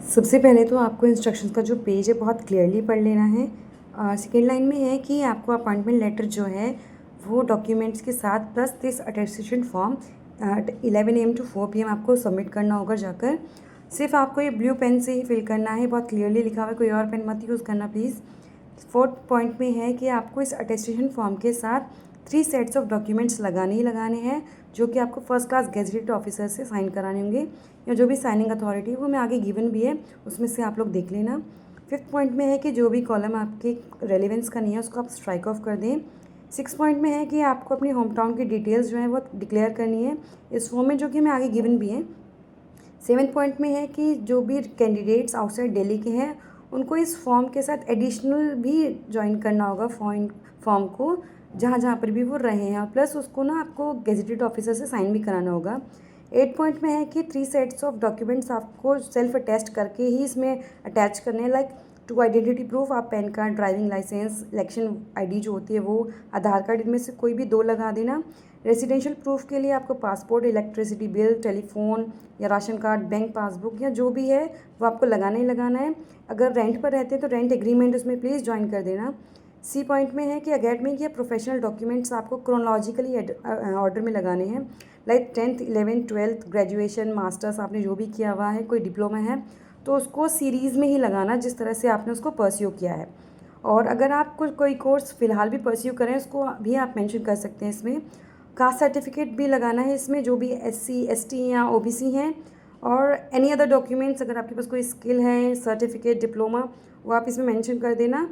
सबसे पहले तो आपको इंस्ट्रक्शंस का जो पेज है बहुत क्लियरली पढ़ लेना है। सेकेंड लाइन में है कि आपको अपॉइंटमेंट लेटर जो है वो डॉक्यूमेंट्स के साथ plus this attestation form 11 AM to 4 PM आपको सबमिट करना होगा जाकर। सिर्फ आपको ये ब्लू पेन से ही फिल करना है, बहुत क्लियरली लिखा हुआ है, कोई और पेन मत यूज़ करना प्लीज़। फोर्थ पॉइंट में है कि आपको इस अटेस्टेशन फॉर्म के साथ 3 सेट्स ऑफ डॉक्यूमेंट्स लगाने ही लगाने हैं, जो कि आपको फर्स्ट क्लास गेजेटेड ऑफिसर से साइन कराने होंगे, या जो भी साइनिंग अथॉरिटी वो मैं आगे गिवन भी है, उसमें से आप लोग देख लेना। फिफ्थ पॉइंट में है कि जो भी कॉलम आपके रेलिवेंस का नहीं है उसको आप स्ट्राइक ऑफ कर दें। सिक्स पॉइंट में है कि आपको अपनी होम टाउन की डिटेल्स जो है वो डिक्लेयर करनी है इस फॉर्म में, जो कि मैं आगे गिवन भी है। सेवेंथ पॉइंट में है कि जो भी कैंडिडेट्स आउटसाइड दिल्ली के हैं उनको इस फॉर्म के साथ एडिशनल भी ज्वाइन करना होगा फॉर्म को, जहाँ जहाँ पर भी वो रहे हैं, प्लस उसको ना आपको गेजेटेड ऑफिसर से साइन भी कराना होगा। 8 पॉइंट में है कि 3 सेट्स ऑफ डॉक्यूमेंट्स आपको सेल्फ अटेस्ट करके ही इसमें अटैच करने हैं, लाइक टू आइडेंटिटी प्रूफ आप PAN card, driving licence, election ID जो होती है वो, आधार कार्ड, इनमें से कोई भी 2 लगा देना। रेसिडेंशियल प्रूफ के लिए आपको पासपोर्ट, इलेक्ट्रिसिटी बिल, टेलीफोन या राशन कार्ड, बैंक पासबुक या जो भी है वो आपको लगाना ही लगाना है। अगर रेंट पर रहते हैं तो रेंट एग्रीमेंट उसमें प्लीज़ ज्वाइन कर देना। सी पॉइंट में है कि अकेडमिक या प्रोफेशनल डॉक्यूमेंट्स आपको क्रोनोलॉजिकली ऑर्डर में लगाने हैं, like 10th 11th 12th graduation, masters आपने जो भी किया हुआ है, कोई डिप्लोमा है तो उसको सीरीज़ में ही लगाना जिस तरह से आपने उसको परस्यू किया है। और अगर आप कोई कोर्स फ़िलहाल भी परस्यू करें उसको भी आप मेंशन कर सकते हैं इसमें। कास्ट सर्टिफिकेट भी लगाना है इसमें, जो भी SC ST या OBC हैं, और एनी अदर डॉक्यूमेंट्स अगर आपके पास कोई स्किल है, सर्टिफिकेट, डिप्लोमा, वो आप इसमें मेंशन कर देना।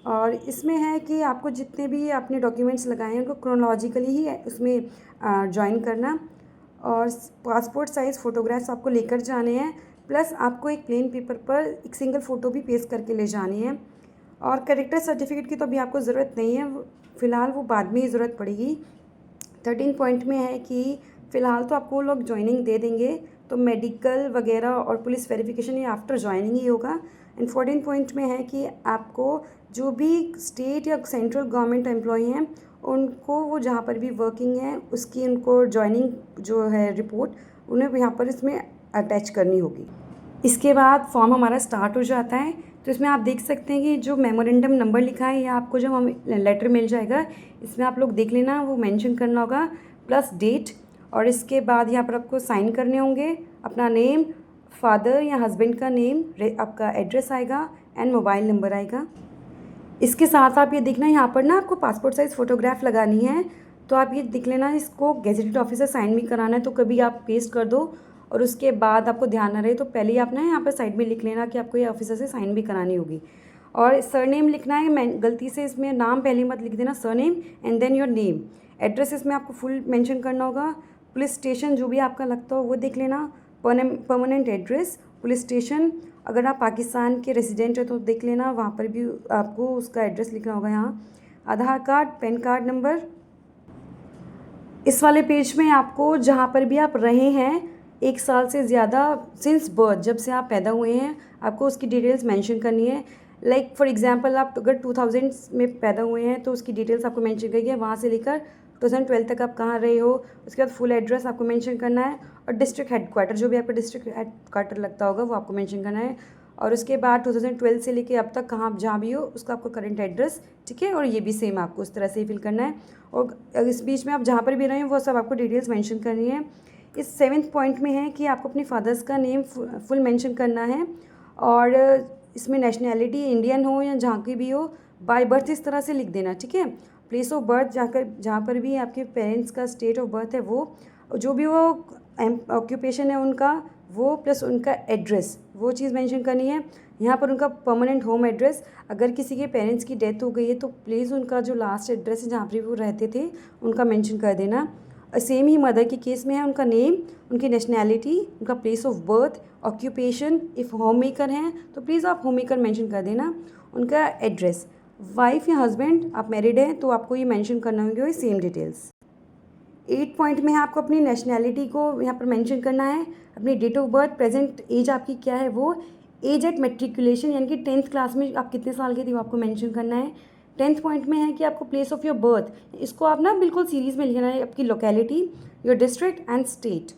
और इसमें है कि आपको जितने भी आपने डॉक्यूमेंट्स लगाए हैं उनको क्रोनोलॉजिकली ही उसमें ज्वाइन करना। और पासपोर्ट साइज़ फ़ोटोग्राफ्स आपको लेकर जाने हैं, प्लस आपको एक प्लेन पेपर पर एक सिंगल फ़ोटो भी पेस्ट करके ले जानी है। और कैरेक्टर सर्टिफिकेट की तो अभी आपको ज़रूरत नहीं है, फ़िलहाल वो बाद में ही ज़रूरत पड़ेगी। 13 पॉइंट में है कि फ़िलहाल तो आपको लोग ज्वाइनिंग दे देंगे, तो मेडिकल वगैरह और पुलिस वेरिफिकेशन ये आफ्टर ज्वाइनिंग ही होगा। एंड 14 पॉइंट में है कि आपको जो भी स्टेट या सेंट्रल गवर्नमेंट एम्प्लॉई हैं उनको, वो जहाँ पर भी वर्किंग है उसकी उनको ज्वाइनिंग जो है रिपोर्ट उन्हें यहाँ पर इसमें अटैच करनी होगी। इसके बाद फॉर्म हमारा स्टार्ट हो जाता है। तो इसमें आप देख सकते हैं कि जो मेमोरेंडम नंबर लिखा है, या आपको जब हम लेटर मिल जाएगा इसमें आप लोग देख लेना, वो मेंशन करना होगा, प्लस डेट। और इसके बाद यहाँ पर आपको साइन करने होंगे, अपना नेम, फादर या हस्बैंड का नेम, आपका एड्रेस आएगा एंड मोबाइल नंबर आएगा। इसके साथ आप ये देखना, यहाँ पर ना आपको पासपोर्ट साइज़ फ़ोटोग्राफ लगानी है, तो आप ये देख लेना, इसको गेजेटेड ऑफिसर साइन भी कराना है तो कभी आप पेस्ट कर दो, और उसके बाद आपको ध्यान ना रहे तो पहले ही आप ना यहाँ पर साइड में लिख लेना कि आपको ये ऑफिसर से साइन भी करानी होगी। और सरनेम लिखना है, मैं गलती से इसमें नाम पहले मत लिख देना, surname and then your name. Address इसमें आपको फुल मेंशन करना होगा। पुलिस स्टेशन जो भी आपका लगता हो वो देख लेना, परमानेंट एड्रेस पुलिस स्टेशन। अगर आप पाकिस्तान के रेसिडेंट है तो देख लेना, वहाँ पर भी आपको उसका एड्रेस लिखना होगा यहाँ। आधार कार्ड, पैन कार्ड नंबर। इस वाले पेज में आपको जहाँ पर भी आप रहे हैं 1 साल से ज़्यादा, सिंस बर्थ, जब से आप पैदा हुए हैं, आपको उसकी डिटेल्स मेंशन करनी है। लाइक फॉर एग्जांपल आप अगर 2000 में पैदा हुए हैं तो उसकी डिटेल्स आपको मेंशन करनी है, वहाँ से लेकर 2012 तक आप कहाँ रहे हो, उसके बाद फुल एड्रेस आपको मेंशन करना है। और डिस्ट्रिक्ट हेडक्वार्टर, जो भी आपका डिस्ट्रिक्ट हेडक्वार्टर लगता होगा वो आपको मेंशन करना है। और उसके बाद 2012 से लेके अब तक कहाँ आप जहाँ भी हो उसका आपको करंट एड्रेस, ठीक है, और ये भी सेम आपको उस तरह से ही फिल करना है। और इस बीच में आप जहाँ पर भी रहे हैं वो सब आपको डिटेल्स मेंशन करनी है। इस 7th पॉइंट में है कि आपको अपने फादर्स का नेम फुल मेंशन करना है, और इसमें नेशनैलिटी इंडियन हो या जहाँ की भी हो, बाय बर्थ इस तरह से लिख देना, ठीक है। प्लेस ऑफ बर्थ जहाँ पर भी आपके पेरेंट्स का स्टेट ऑफ बर्थ है वो, जो भी वो ऑक्यूपेशन है उनका वो, प्लस उनका एड्रेस, वो चीज़ मेंशन करनी है। यहाँ पर उनका परमानेंट होम एड्रेस, अगर किसी के पेरेंट्स की डेथ हो गई है तो प्लीज़ उनका जो लास्ट एड्रेस है जहाँ पर वो रहते थे उनका मेंशन कर देना। सेम ही मदर के केस में है, उनका नेम, उनकी नेशनैलिटी, उनका place of birth, occupation, if home maker हैं तो प्लीज़ आप होम मेकर मेंशन कर देना, उनका एड्रेस। वाइफ या हस्बैंड आप मैरिड हैं तो आपको ये मेंशन करना होंगे वही सेम डिटेल्स। 8 पॉइंट में है आपको अपनी नेशनैलिटी को यहाँ पर मेंशन करना है, अपनी date of birth, present age आपकी क्या है वो, एज एट मेट्रिकुलेशन यानी कि 10th क्लास में आप कितने साल के थे वो आपको मेंशन करना है। 10th पॉइंट में है कि आपको प्लेस ऑफ योर बर्थ, इसको आप ना बिल्कुल सीरीज़ में लिखना है, आपकी locality, your district and state.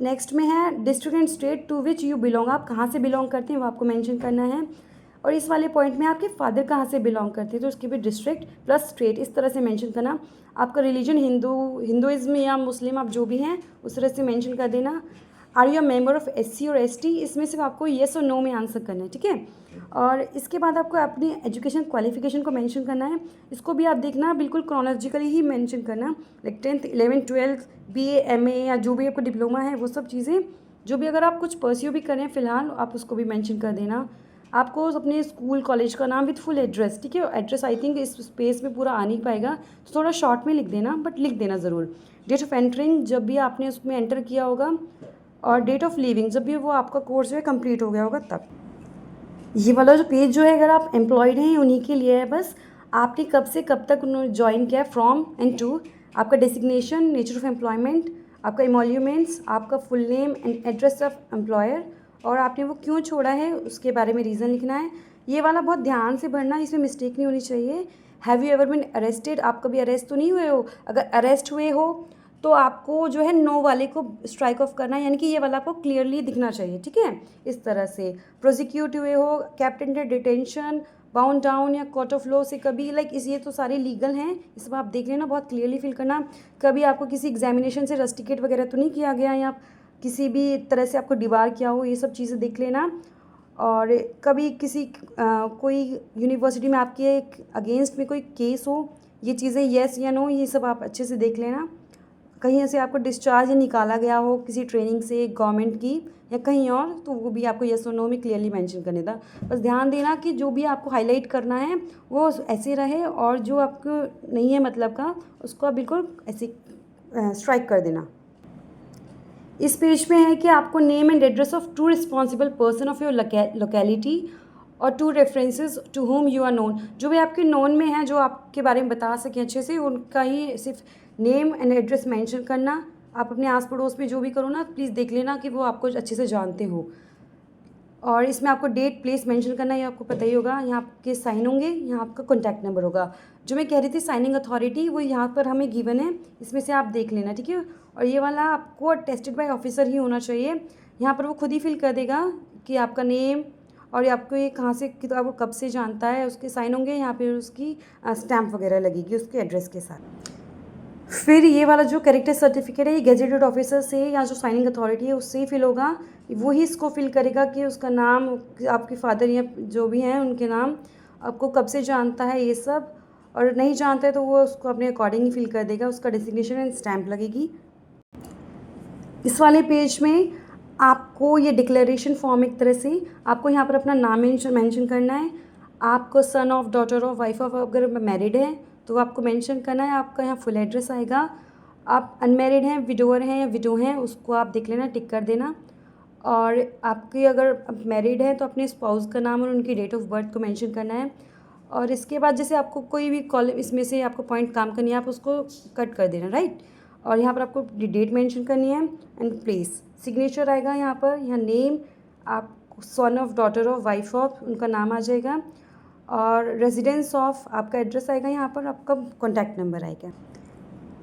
Next में है district and state to which you belong, आप कहाँ से बिलोंग करते हैं वो आपको मेंशन करना है। और इस वाले पॉइंट में आपके फादर कहाँ से बिलोंग करते हैं तो उसके भी डिस्ट्रिक्ट प्लस स्टेट इस तरह से मेंशन करना। आपका रिलीजन हिंदुइज्म या मुस्लिम आप जो भी हैं उस तरह से मेंशन कर देना। Are you a member of SC और ST, इसमें सिर्फ आपको येस और नो में आंसर करना है, ठीक है। और इसके बाद आपको अपनी एजुकेशन क्वालिफिकेशन को मेंशन करना है। इसको भी आप देखना बिल्कुल क्रोनोलॉजिकली ही मेंशन करना, like 10th 11th 12th BA MA या जो भी आपको डिप्लोमा है वो सब चीज़ें जो भी अगर आप कुछ परस्यू भी करें फ़िलहाल आप उसको भी मेंशन कर देना। आपको अपने स्कूल कॉलेज का नाम विथ फुल एड्रेस, ठीक है। एड्रेस आई थिंक इस स्पेस में पूरा आ नहीं पाएगा तो थोड़ा शॉर्ट में लिख देना, बट लिख देना ज़रूर। डेट ऑफ एंटरिंग जब भी आपने उसमें एंटर किया होगा, और डेट ऑफ लीविंग जब भी वो आपका कोर्स जो है कंप्लीट हो गया होगा तब। ये वाला जो पेज जो है अगर आप एम्प्लॉयड हैं उन्हीं के लिए है बस। आपने कब से कब तक उन्होंने ज्वाइन किया, फ्रॉम एंड टू, आपका डेसिग्नेशन, नेचर ऑफ एम्प्लॉयमेंट, आपका इमोल्यूमेंट्स, आपका full name and address of employer, और आपने वो क्यों छोड़ा है उसके बारे में रीज़न लिखना है। ये वाला बहुत ध्यान से भरना, इसमें मिस्टेक नहीं होनी चाहिए। Have you ever been arrested, आप कभी अरेस्ट तो नहीं हुए हो, अगर अरेस्ट हुए हो तो आपको जो है नो वाले को स्ट्राइक ऑफ करना है, यानी कि ये वाला आपको क्लियरली दिखना चाहिए, ठीक है। इस तरह से प्रोसिक्यूट हुए हो, कैप्टन डिटेंशन, बाउंड डाउन या कोर्ट ऑफ लॉ से कभी, लाइक इस ये तो सारे लीगल हैं, इस पर आप देख लेना, बहुत क्लियरली फिल करना। कभी आपको किसी एग्जामिनेशन से रस्टिकेट वगैरह तो नहीं किया गया या किसी भी तरह से आपको डिबार किया हो, ये सब चीज़ें देख लेना। और कभी किसी कोई यूनिवर्सिटी में आपके अगेंस्ट में कोई केस हो, ये चीज़ें येस या नो ये सब आप अच्छे से देख लेना। कहीं से आपको डिस्चार्ज या निकाला गया हो किसी ट्रेनिंग से गवर्नमेंट की या कहीं और, तो वो भी आपको येस और नो में क्लियरली मेंशन करने था। बस ध्यान देना कि जो भी आपको हाईलाइट करना है वो ऐसे रहे, और जो आपको नहीं है मतलब का उसको आप बिल्कुल ऐसे स्ट्राइक कर देना। इस पेज में है कि आपको name and address of two responsible person of your locality और two references to whom you are known, जो भी आपके नोन में है जो आपके बारे में बता सकें अच्छे से, उनका ही सिर्फ नेम एंड एड्रेस मेंशन करना। आप अपने आस पड़ोस में जो भी करो ना प्लीज़ देख लेना कि वो आपको अच्छे से जानते हो। और इसमें आपको डेट प्लेस मेंशन करना है, ये आपको पता ही होगा। यहाँ आपके साइन होंगे, यहाँ आपका कॉन्टैक्ट नंबर होगा। जो मैं कह रही थी साइनिंग अथॉरिटी वो यहाँ पर हमें गिवन है, इसमें से आप देख लेना, ठीक है। और ये वाला आपको अटेस्टेड बाय ऑफिसर ही होना चाहिए। यहाँ पर वो खुद ही फिल कर देगा कि आपका नेम और आपको ये कहाँ से वो कब से जानता है, उसके साइन होंगे, यहाँ पर उसकी स्टैम्प वगैरह लगेगी उसके एड्रेस के साथ। फिर ये वाला जो कैरेक्टर सर्टिफिकेट है ये गेजेटेड ऑफिसर से या जो साइनिंग अथॉरिटी है उससे ही फिल होगा। वही इसको फिल करेगा कि उसका नाम, आपके फादर या जो भी हैं उनके नाम, आपको कब से जानता है ये सब, और नहीं जानता है तो वो उसको अपने अकॉर्डिंग ही फिल कर देगा, उसका डेसिग्नेशन एंड स्टैम्प लगेगी। इस वाले पेज में आपको ये डिक्लेरेशन फॉर्म एक तरह से आपको यहाँ पर अपना नाम मेंशन करना है। आपको son of, daughter of, wife of, अगर मैरिड है तो आपको मेंशन करना है। आपका यहाँ फुल एड्रेस आएगा। आप अनमैरिड हैं, विडोअर हैं या विडो हैं उसको आप देख लेना, टिक कर देना। और आपकी अगर मैरिड है तो अपने स्पाउस का नाम और उनकी डेट ऑफ बर्थ को मेंशन करना है। और इसके बाद जैसे आपको कोई भी कॉल इसमें से आपको पॉइंट काम करनी है आप उसको कट कर देना, राइट। और यहाँ पर आपको डेट मेंशन करनी है एंड प्लेस। सिग्नेचर आएगा यहाँ पर, यहाँ नेम, आप son of, daughter of, wife of उनका नाम आ जाएगा। और रेजिडेंस ऑफ आपका एड्रेस आएगा, यहाँ पर आपका कॉन्टैक्ट नंबर आएगा।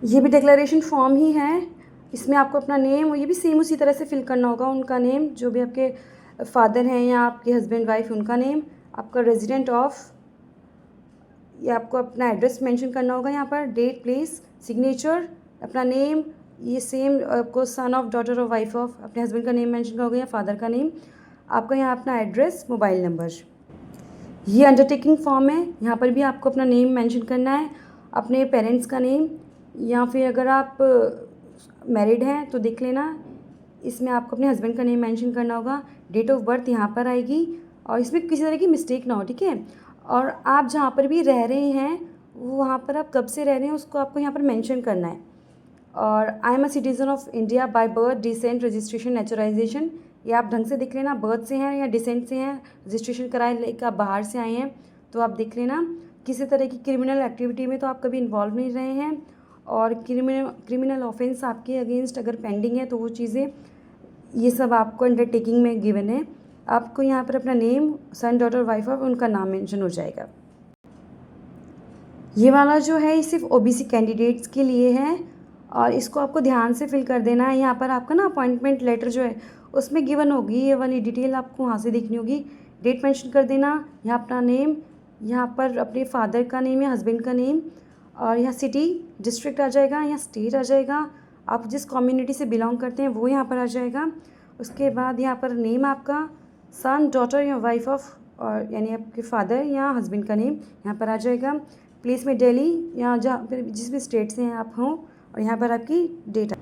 ये भी डिक्लेरेशन फॉर्म ही है, इसमें आपको अपना नेम, ये भी सेम उसी तरह से फिल करना होगा, उनका नेम जो भी आपके फादर हैं या आपके हस्बैंड वाइफ उनका नेम, आपका रेजिडेंट ऑफ, ये आपको अपना एड्रेस मेंशन करना होगा यहाँ पर, डेट, प्लेस, सिग्नेचर, अपना नेम, ये सेम आपको son of, daughter of, wife of, अपने हस्बैंड का नेम मेंशन होगा या फादर का नेम, आपका यहाँ अपना एड्रेस, मोबाइल नंबर। ये अंडरटेकिंग फॉर्म है, यहाँ पर भी आपको अपना नेम मेंशन करना है, अपने पेरेंट्स का नेम, या फिर अगर आप मैरिड हैं तो देख लेना, इसमें आपको अपने हस्बैंड का नेम मेंशन करना होगा। डेट ऑफ बर्थ यहाँ पर आएगी और इसमें किसी तरह की मिस्टेक ना हो, ठीक है। और आप जहाँ पर भी रह रहे हैं वो वहाँ पर आप कब से रह रहे हैं उसको आपको यहाँ पर मेंशन करना है। और I am a citizen of India by birth, descent, registration, naturalisation, ये आप ढंग से देख लेना, बर्थ से हैं या डिसेंट से हैं, रजिस्ट्रेशन कराए लेकर आप बाहर से आए हैं तो आप देख लेना। किसी तरह की क्रिमिनल एक्टिविटी में तो आप कभी इन्वॉल्व नहीं रहे हैं, और क्रिमिनल ऑफेंस आपके अगेंस्ट अगर पेंडिंग है तो वो चीज़ें, ये सब आपको अंडरटेकिंग में गिवन है। आपको यहाँ पर अपना name, son, daughter, wife of, उनका नाम मेंशन हो जाएगा। ये वाला जो है ये सिर्फ OBC कैंडिडेट्स के लिए है, और इसको आपको ध्यान से फिल कर देना है। यहाँ पर आपका ना अपॉइंटमेंट लेटर जो है उसमें गिवन होगी ये वाली डिटेल, आपको वहाँ से देखनी होगी। डेट मेंशन कर देना, यहाँ अपना नेम, यहाँ पर अपने फादर का नेम या हस्बैंड का नेम, और यहाँ सिटी डिस्ट्रिक्ट आ जाएगा, यहाँ स्टेट आ जाएगा, आप जिस कम्युनिटी से बिलोंग करते हैं वो यहाँ पर आ जाएगा। उसके बाद यहाँ पर नेम आपका, सन, डॉटर या वाइफ ऑफ, और यानी आपके फादर या हस्बैंड का नेम यहाँ पर आ जाएगा। प्लेस में दिल्ली या जहाँ पर जिस भी स्टेट से हैं आप हों, और यहाँ पर आपकी डेट।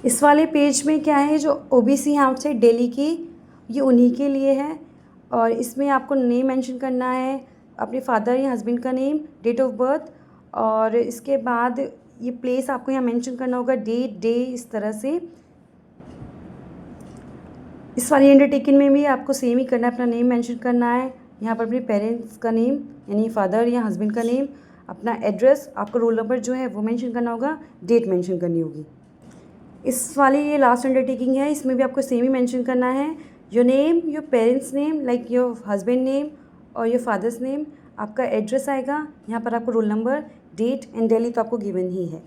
इस वाले पेज में क्या है, जो ओबीसी हैं आउटसाइड दिल्ली की, ये उन्हीं के लिए है। और इसमें आपको नेम मेंशन करना है, अपने फादर या हस्बैंड का नेम, डेट ऑफ बर्थ, और इसके बाद ये प्लेस आपको यहाँ मेंशन करना होगा, डेट, डे, इस तरह से। इस वाली अंडरटेकिंग में भी आपको सेम ही करना है, अपना नेम मेंशन करना है, यहाँ पर अपने पेरेंट्स का नेम यानी फादर या हस्बैंड का नेम, अपना एड्रेस, आपका रोल नंबर जो है वो मेंशन करना होगा, डेट मेंशन करनी होगी। इस वाली ये लास्ट अंडरटेकिंग है, इसमें भी आपको सेम ही मेंशन करना है, your name, your parents name like your husband name और योर फादर्स नेम, आपका एड्रेस आएगा, यहाँ पर आपको roll number, date and Delhi तो आपको गिवन ही है।